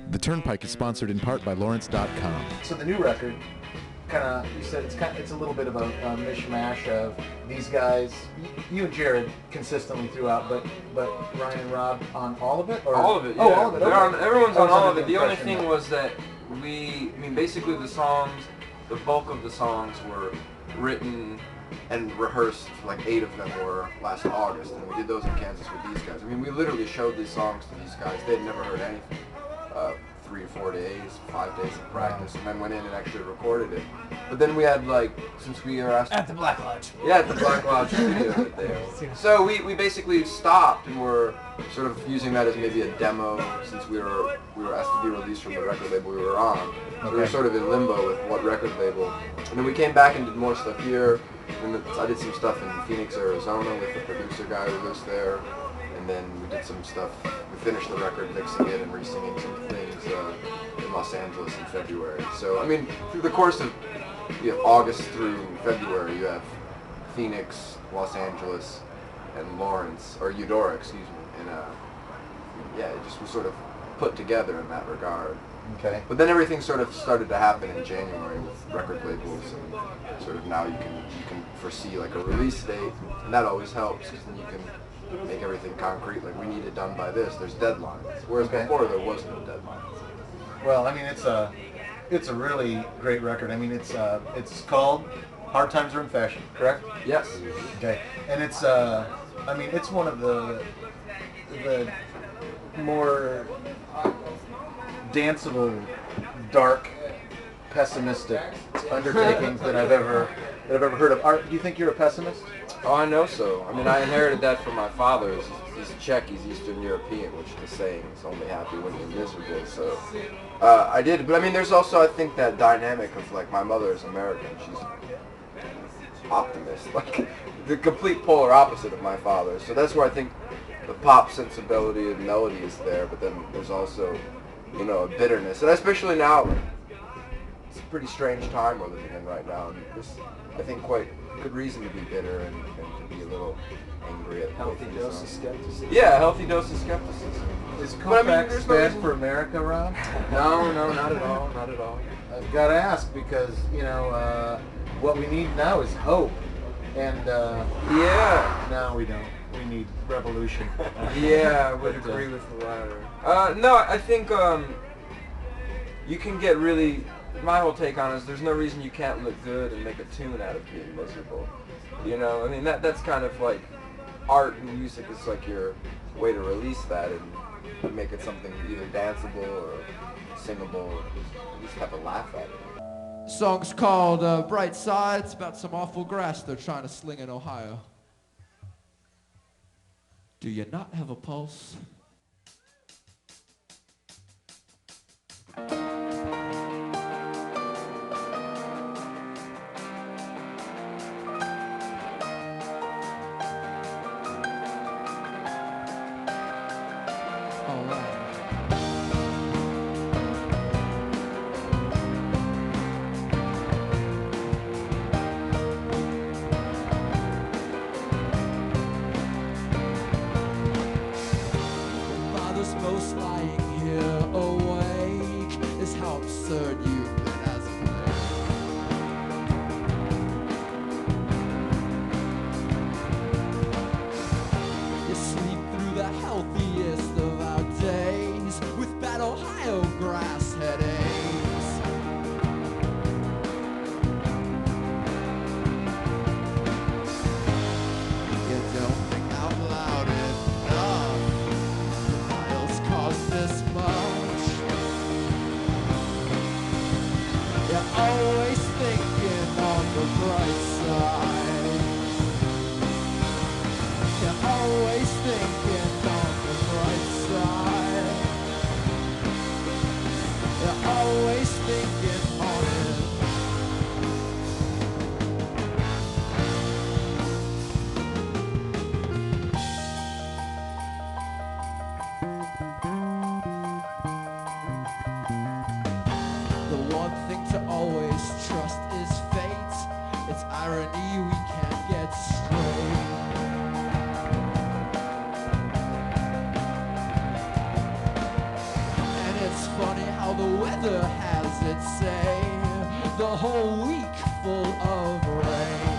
The Turnpike is sponsored in part by Lawrence.com. So the new record, you said it's a little bit of a mishmash of these guys, you and Jared consistently throughout, but Ryan and Rob on all of it? Or? All of it, yeah. Oh, all of it, okay. Everyone's on all of it. The only thing was that basically the songs, the bulk of the songs were written and rehearsed, like 8 of them were last August, and we did those in Kansas with these guys. I mean, we literally showed these songs to these guys. They'd never heard anything. 3 or 4 days, 5 days of practice, and then went in and actually recorded it. But then we had, since we were asked... At the Black Lodge. Yeah, at the Black Lodge studio right there. So we basically stopped and were sort of using that as maybe a demo, since we were asked to be released from the record label we were on. So we were sort of in limbo with what record label. And then we came back and did more stuff here. And I did some stuff in Phoenix, Arizona with the producer guy who lives there. And then we did some stuff, we finished the record mixing it and re-singing some things in Los Angeles in February. So, I mean, through the course of August through February, you have Phoenix, Los Angeles, and Lawrence, or Eudora, excuse me. And it just was sort of put together in that regard. Okay. But then everything sort of started to happen in January with record labels, and sort of now you can foresee like a release date, and that always helps because then you can make everything concrete. Like, we need it done by this. There's deadlines. Whereas before there was no deadline. Well, I mean, it's a really great record. I mean, it's called Hard Times Are in Fashion, correct? Yes. Okay. And it's it's one of the more danceable, dark, pessimistic undertakings that I've ever heard of. Do you think you're a pessimist? Oh, I know so. I mean, I inherited that from my father. He's Czech, he's Eastern European, which the saying is only happy when you're miserable. So I did. But I mean, there's also, I think, that dynamic of, like, my mother is American. She's optimist, like the complete polar opposite of my father. So that's where I think the pop sensibility and melody is there, but then there's also, a bitterness. And especially now, it's a pretty strange time we're living in right now. And there's, I think, quite good reason to be bitter and to be a little angry at Healthy dose of skepticism. Yeah, a healthy dose of skepticism. Is Koufax bad for America, Rob? No, not at all, not at all. I've got to ask because, what we need now is hope. And, no, we don't. We need revolution. Yeah, I would agree with the latter. No, I think you can get really... My whole take on it is there's no reason you can't look good and make a tune out of being miserable. I mean, that's kind of like art and music is like your way to release that and make it something either danceable or singable, or at least have a laugh at it. Song's called Bright Side. It's about some awful grass they're trying to sling in Ohio. Do you not have a pulse? Most lying here awake is how absurd you've been as of late. You sleep through the healthiest of our days with bad Ohio grass headaches. You don't think out loud enough. Cost this much. You're always thinking on the bright side. You're always thinking on the bright side. You're always thinking on it. To always trust is fate. It's irony we can't get straight. And it's the weather has its say. The whole week full of rain.